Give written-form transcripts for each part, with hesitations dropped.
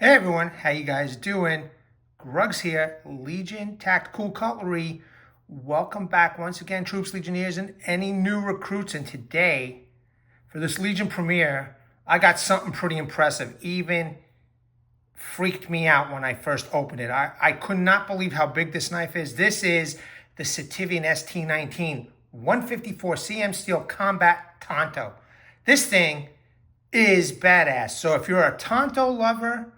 Hey everyone, how you guys doing? Gruggs here, Legion Tactical Cutlery. Welcome back once again, troops, legionnaires, and any new recruits. And today, for this Legion premiere, I got something pretty impressive. Even freaked me out when I first opened it. I could not believe how big this knife is. This is the Sitivien ST19 154 cm steel combat Tanto. This thing is badass. So if you're a Tanto lover,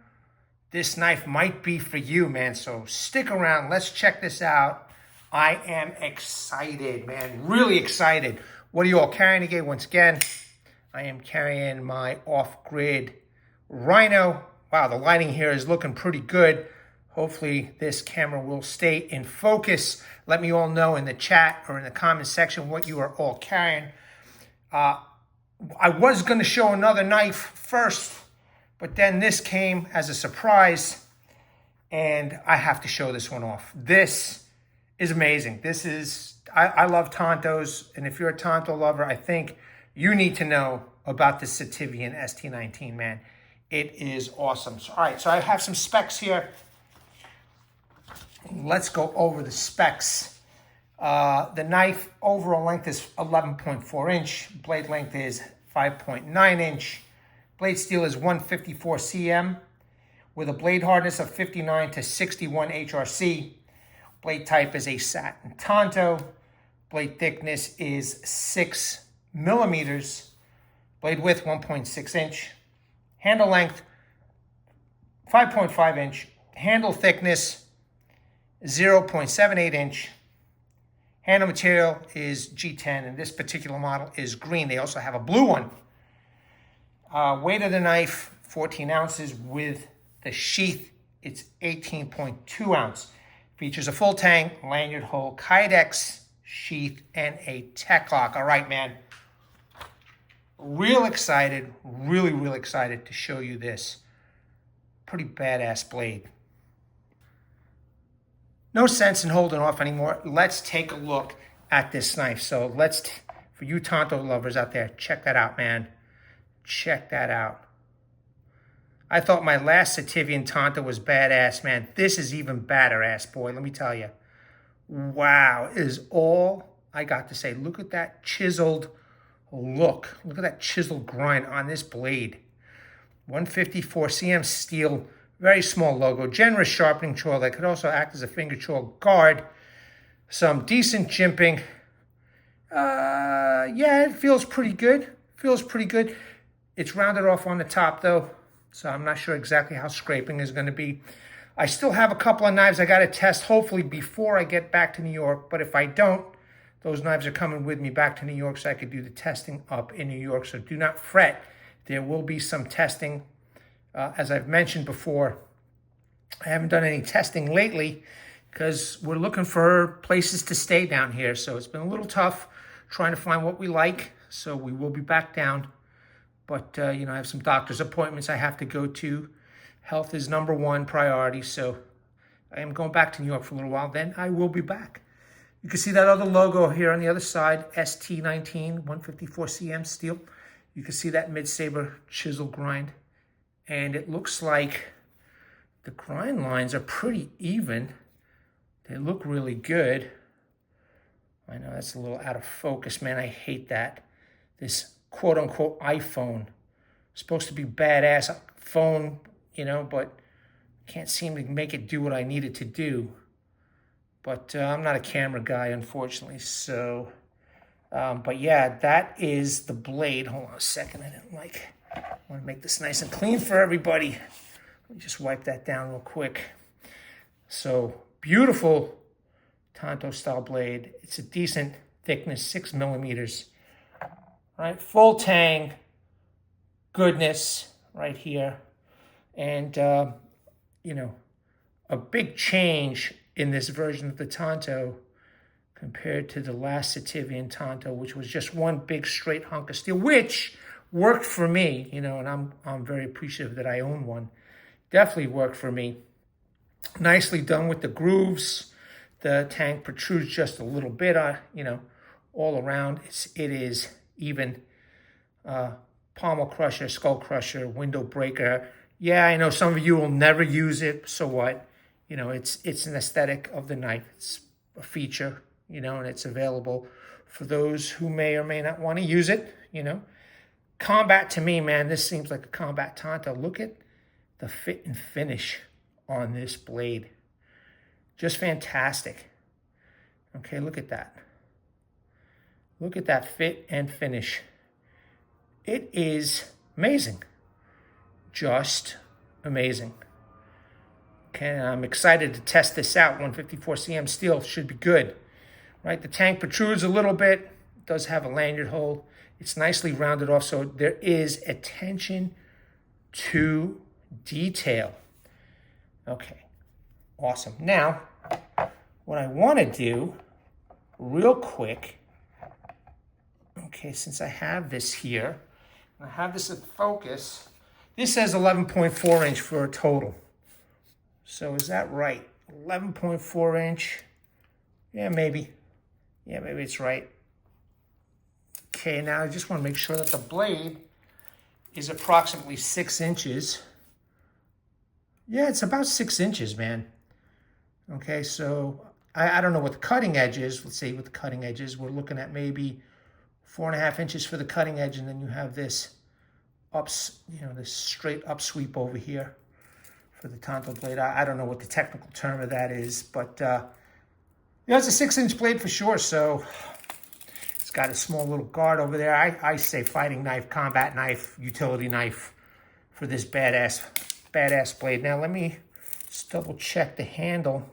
this knife might be for you, man. So stick around. Let's check this out. I am excited, man. Really excited. What are you all carrying again? Once again, I am carrying my off-grid Rhino. Wow, the lighting here is looking pretty good. Hopefully this camera will stay in focus. Let me all know in the chat or in the comment section what you are all carrying. I was going to show another knife first, but then this came as a surprise, and I have to show this one off. This is amazing. This is, I love Tantos, and if you're a Tanto lover, I think you need to know about the Sitivien ST19, man. It is awesome. So, all right, so I have some specs here. Let's go over the specs. The knife overall length is 11.4 inch. Blade length is 5.9 inch. Blade steel is 154 cm with a blade hardness of 59 to 61 HRC. Blade type is a Satin Tanto. Blade thickness is 6 millimeters. Blade width 1.6 inch. Handle length 5.5 inch. Handle thickness 0.78 inch. Handle material is G10, and this particular model is green. They also have a blue one. Weight of the knife, 14 ounces. With the sheath, it's 18.2 ounce. Features a full Tang, lanyard hole, Kydex sheath, and a TekLoc. All right, man. Real excited, really excited to show you this. Pretty badass blade. No sense in holding off anymore. Let's take a look at this knife. So for you Tanto lovers out there, check that out, man. Check that out. I thought my last Sitivien Tanto was badass, man. This is even badass, boy, let me tell you. Wow, is all I got to say. Look at that chiseled look. Look at that chiseled grind on this blade. 154 cm steel, very small logo, generous sharpening choil that could also act as a finger choil guard. Some decent jimping. Yeah, it feels pretty good. Feels pretty good. It's rounded off on the top though, so I'm not sure exactly how scraping is going to be. I still have a couple of knives I got to test, hopefully before I get back to New York. But if I don't, those knives are coming with me back to New York so I could do the testing up in New York. So do not fret. There will be some testing. As I've mentioned before, I haven't done any testing lately because we're looking for places to stay down here. So it's been a little tough trying to find what we like. So we will be back down. But, you know, I have some doctor's appointments I have to go to. Health is #1 priority. So I am going back to New York for a little while. Then I will be back. You can see that other logo here on the other side, ST19, 154 cm steel. You can see that mid-saber chisel grind. And it looks like the grind lines are pretty even. They look really good. I know that's a little out of focus, man. I hate that. This quote-unquote iPhone. Supposed to be badass phone, you know, but can't seem to make it do what I need it to do. But I'm not a camera guy, unfortunately. So, but yeah, that is the blade. Hold on a second. I want to make this nice and clean for everybody. Let me just wipe that down real quick. So, beautiful Tanto style blade. It's a decent thickness, 6 millimeters. Right, full Tang goodness right here. And, you know, a big change in this version of the Tanto compared to the last Sitivien Tanto, which was just one big straight hunk of steel, which worked for me, you know, and I'm very appreciative that I own one. Definitely worked for me. Nicely done with the grooves. The Tang protrudes just a little bit, you know, all around. It is even pommel crusher, skull crusher, window breaker, Yeah, I know some of you will never use it, so what? You know, it's an aesthetic of the knife. It's a feature, you know, and it's available for those who may or may not want to use it, you know. Combat, to me, man, this seems like a combat Tanto. Look at the fit and finish on this blade. Just fantastic. Okay, look at that. Look at that fit and finish. It is amazing. Just amazing. Okay, and I'm excited to test this out. 154 cm steel should be good. Right, the Tang protrudes a little bit. It does have a lanyard hole. It's nicely rounded off, so there is attention to detail. Okay, awesome. Now, what I want to do real quick, okay, since I have this here, I have this in focus. This says 11.4 inch for a total. So is that right? 11.4 inch? Yeah, maybe. Yeah, maybe it's right. Okay, now I just want to make sure that the blade is approximately 6 inches. Yeah, it's about 6 inches, man. Okay, so I don't know what the cutting edge is. Let's see what the cutting edge is. We're looking at maybe 4.5 inches for the cutting edge, and then you have this this straight up sweep over here for the Tanto blade. I don't know what the technical term of that is, but it's a 6-inch blade for sure. So it's got a small little guard over there. I say fighting knife, combat knife, utility knife for this badass blade. Now let me just double check the handle.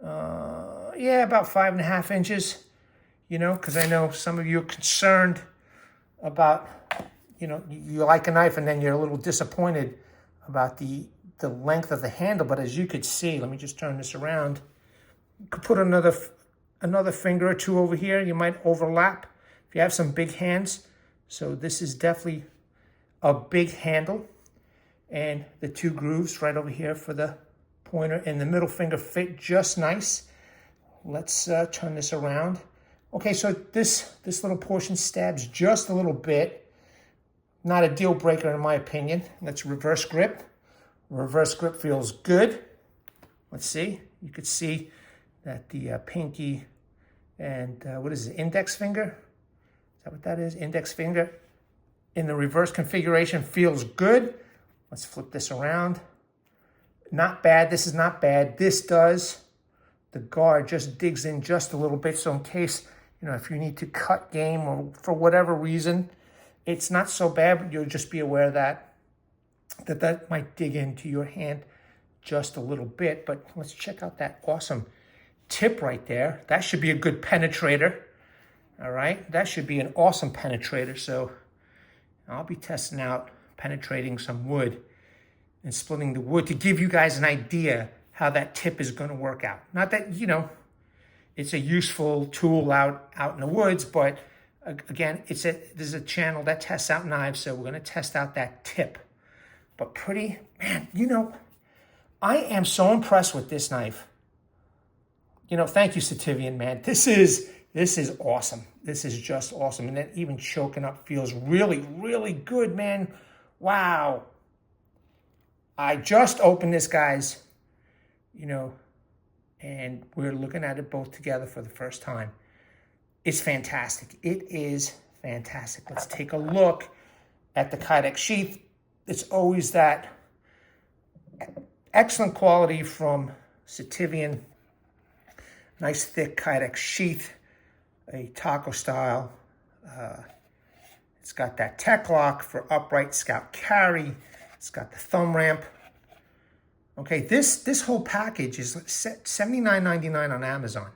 Yeah, about 5.5 inches. You know, because I know some of you are concerned about, you know, you like a knife and then you're a little disappointed about the length of the handle. But as you could see, let me just turn this around. You could put another finger or two over here. You might overlap if you have some big hands. So this is definitely a big handle. And the two grooves right over here for the pointer and the middle finger fit just nice. Let's turn this around. Okay, so this little portion stabs just a little bit. Not a deal breaker in my opinion. Let's reverse grip. Reverse grip feels good. Let's see. You could see that the pinky and what is it, index finger? Is that what that is? Index finger in the reverse configuration feels good. Let's flip this around. Not bad. This is not bad. This does. The guard just digs in just a little bit. So in case, you know, if you need to cut game or for whatever reason, it's not so bad, but you'll just be aware that might dig into your hand just a little bit. But let's check out that awesome tip right there. That should be a good penetrator. All right, that should be an awesome penetrator. So I'll be testing out penetrating some wood and splitting the wood to give you guys an idea how that tip is going to work out. Not that, you know, it's a useful tool out in the woods, but again, this is a channel that tests out knives, so we're going to test out that tip. But pretty, man, you know, I am so impressed with this knife. You know, thank you, Sitivien, man. This is awesome. This is just awesome. And then even choking up feels really, really good, man. Wow. I just opened this, guys, you know, and we're looking at it both together for the first time. It's fantastic. It is fantastic. Let's take a look at the Kydex Sheath. It's always that excellent quality from Sitivien. Nice thick Kydex Sheath, a taco style. It's got that TekLoc for upright scout carry. It's got the thumb ramp. Okay, this whole package is $79.99 on Amazon.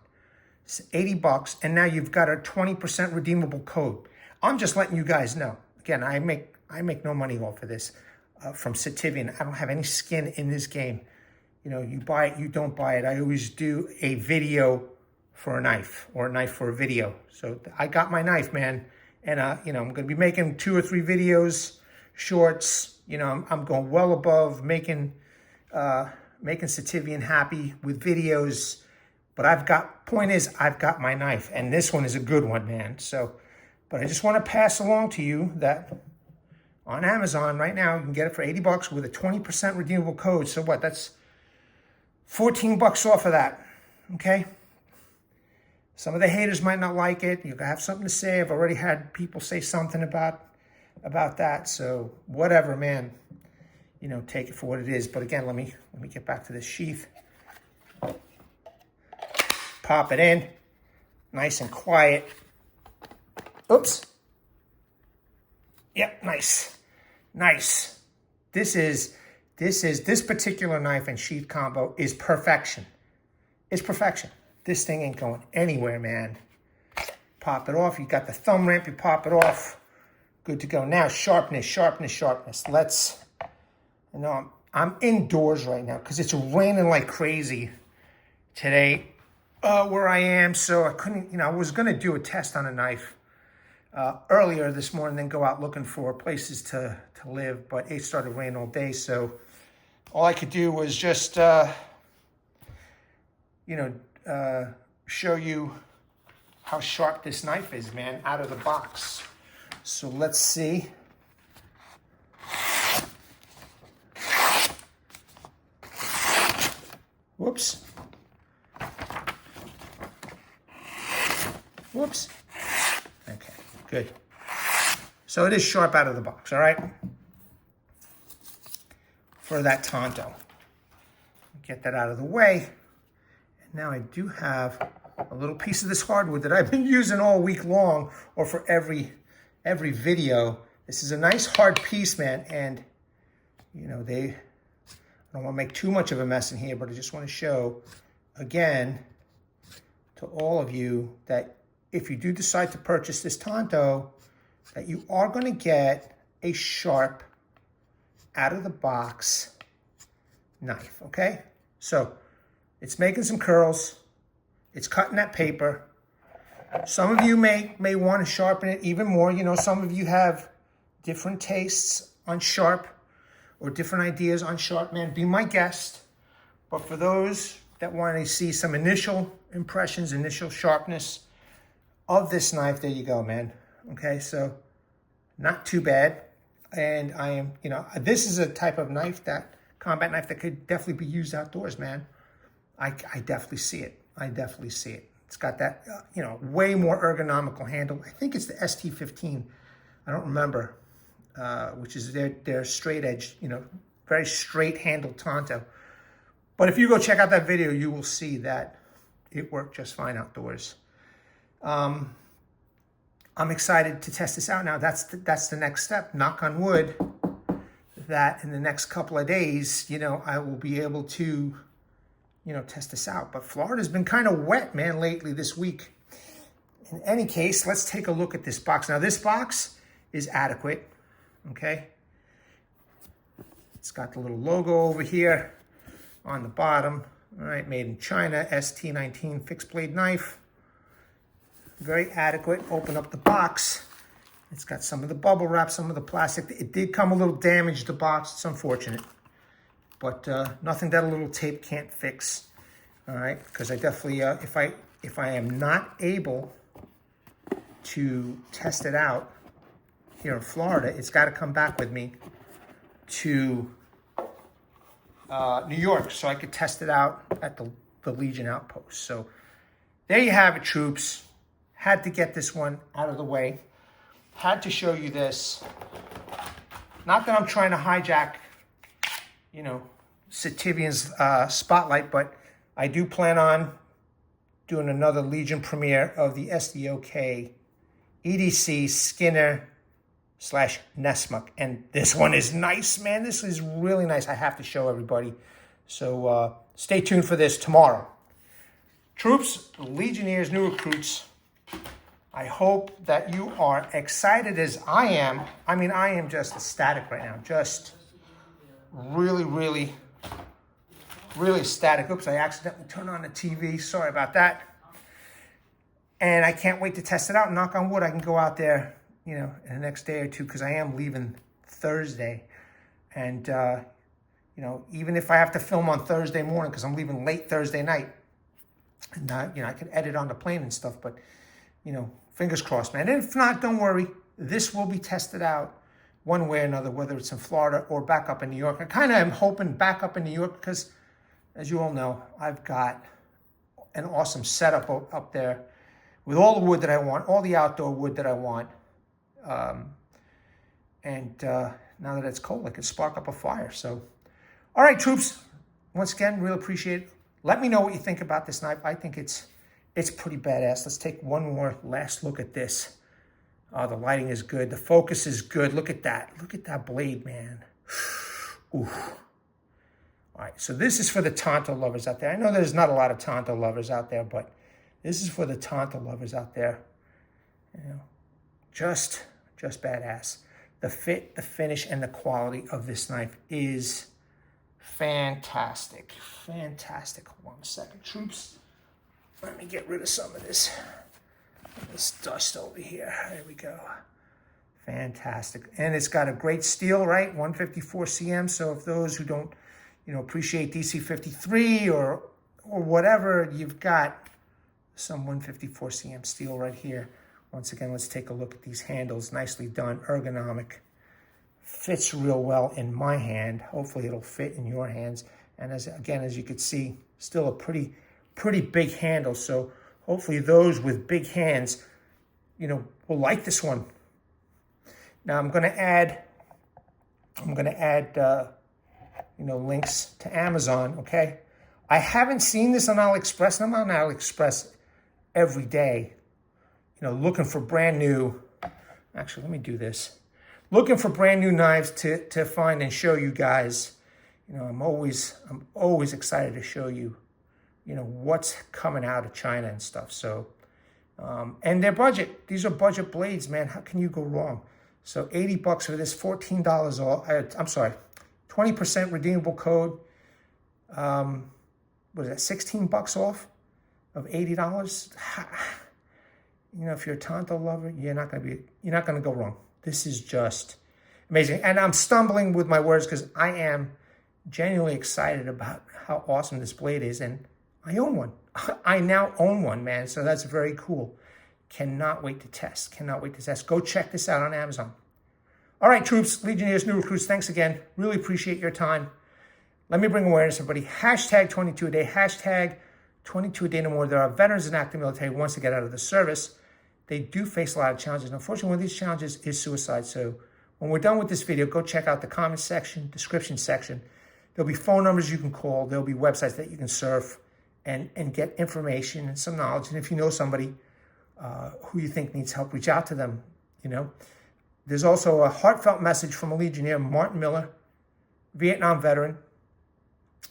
It's $80, and now you've got a 20% redeemable code. I'm just letting you guys know. Again, I make no money off of this from Sitivien. I don't have any skin in this game. You know, you buy it, you don't buy it. I always do a video for a knife or a knife for a video. So I got my knife, man, and you know, I'm going to be making 2 or 3 videos, shorts. You know, I'm going well above making Sitivien happy with videos. But point is, I've got my knife, and this one is a good one, man. So, but I just want to pass along to you that on Amazon right now. You can get it for 80 bucks with a 20% redeemable code. So what? That's 14 bucks off of that, okay? Some of the haters might not like it. You have something to say. I've already had people say something about that. So whatever, man. You know, take it for what it is. But again, let me get back to this sheath. Pop it in, nice and quiet. Oops. Yep, nice, nice. This particular knife and sheath combo is perfection. It's perfection. This thing ain't going anywhere, man. Pop it off. You got the thumb ramp. You pop it off. Good to go. Now, sharpness, sharpness, sharpness. You know, I'm indoors right now because it's raining like crazy today where I am. So I couldn't, you know, I was going to do a test on a knife earlier this morning, then go out looking for places to live. But it started raining all day. So all I could do was just, you know, show you how sharp this knife is, man, out of the box. So let's see. Whoops. Whoops. Okay, good. So it is sharp out of the box, all right? For that Tanto. Get that out of the way. And now I do have a little piece of this hardwood that I've been using all week long, or for every video. This is a nice hard piece, man, and you know, I don't want to make too much of a mess in here, but I just want to show again to all of you that if you do decide to purchase this Tanto, that you are going to get a sharp out of the box knife, okay? So it's making some curls, it's cutting that paper. Some of you may want to sharpen it even more. You know, some of you have different tastes on sharp or different ideas on sharp, man. Be my guest. But for those that want to see some initial impressions, initial sharpness of this knife, there you go, man. Okay, so not too bad. And I am, you know, this is a type of knife, that combat knife, that could definitely be used outdoors, man. I definitely see it. I definitely see it. It's got that, you know, way more ergonomical handle. I think it's the ST15. I don't remember, which is their straight edge, you know, very straight handled Tanto. But if you go check out that video, you will see that it worked just fine outdoors. I'm excited to test this out now. That's the next step. Knock on wood, that in the next couple of days, you know, I will be able to, you know, test this out. But Florida's been kind of wet, man, lately this week. In any case, let's take a look at this box. Now, this box is adequate, okay? It's got the little logo over here on the bottom. All right, made in China, ST19 fixed blade knife. Very adequate. Open up the box. It's got some of the bubble wrap, some of the plastic. It did come a little damaged, the box. It's unfortunate. But nothing that a little tape can't fix. All right, because I definitely, if I am not able to test it out here in Florida, it's got to come back with me to New York so I could test it out at the Legion outpost. So there you have it, troops. Had to get this one out of the way. Had to show you this. Not that I'm trying to hijack, you know, Sitivien's spotlight, but I do plan on doing another Legion premiere of the SDOK EDC Skinner / Nesmuk. And this one is nice, man. This is really nice. I have to show everybody. So stay tuned for this tomorrow. Troops, Legionnaires, new recruits, I hope that you are excited as I am. I mean, I am just ecstatic right now. Just really, really, really ecstatic. Oops, I accidentally turned on the TV. Sorry about that. And I can't wait to test it out. Knock on wood, I can go out there, you know, in the next day or two, because I am leaving Thursday. And, you know, even if I have to film on Thursday morning, because I'm leaving late Thursday night, and, you know, I can edit on the plane and stuff, but, you know, fingers crossed, man. And if not, don't worry. This will be tested out one way or another, whether it's in Florida or back up in New York. I kind of am hoping back up in New York because, as you all know, I've got an awesome setup up there with all the wood that I want, all the outdoor wood that I want. Now that it's cold, I can spark up a fire. So, all right, troops, once again, really appreciate it. Let me know what you think about this knife. I think it's pretty badass. Let's take one more last look at this. The lighting is good. The focus is good. Look at that. Look at that blade, man. Ooh. All right, so this is for the Tanto lovers out there. I know there's not a lot of Tanto lovers out there, but this is for the Tanto lovers out there. You know, just badass. The fit, the finish, and the quality of this knife is fantastic. Fantastic. Hold on a second, troops. Let me get rid of some of this dust over here. There we go. Fantastic. And it's got a great steel, right? 154 cm. So if those who don't, appreciate DC53 or whatever, you've got some 154 cm steel right here. Once again, let's take a look at these handles. Nicely done, ergonomic. Fits real well in my hand. Hopefully it'll fit in your hands. And as you can see, still a pretty big handle. So hopefully those with big hands, will like this one. Now I'm gonna add links to Amazon, okay? I haven't seen this on AliExpress, and I'm on AliExpress every day, looking for brand new, actually, let me do this. Looking for brand new knives to find and show you guys. I'm always excited to show you, what's coming out of China and stuff. So, and their budget, these are budget blades, man. How can you go wrong? So $80 for this, $14 off. I'm sorry, 20% redeemable code. What is that, $16 off of $80? If you're a Tanto lover, you're not gonna go wrong. This is just amazing. And I'm stumbling with my words because I am genuinely excited about how awesome this blade is. And I own one. I now own one, man. So that's very cool. Cannot wait to test. Cannot wait to test. Go check this out on Amazon. All right, troops, Legionnaires, new recruits, thanks again. Really appreciate your time. Let me bring awareness, everybody. Hashtag 22 a day. Hashtag 22 a day no more. There are veterans in active military who wants to get out of the service. They do face a lot of challenges. And unfortunately, one of these challenges is suicide. So when we're done with this video, go check out the comment section, description section. There'll be phone numbers you can call. There'll be websites that you can surf and get information and some knowledge. And if you know somebody who you think needs help, reach out to them, There's also a heartfelt message from a Legionnaire, Martin Miller, Vietnam veteran.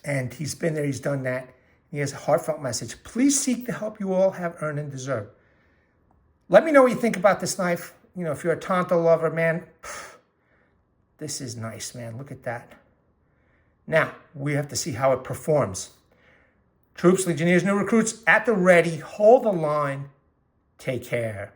And he's been there, he's done that. He has a heartfelt message. Please seek the help you all have earned and deserve. Let me know what you think about this knife. If you're a Tanto lover, man, this is nice, man. Look at that. Now, we have to see how it performs. Troops, Legionnaires, new recruits, at the ready. Hold the line. Take care.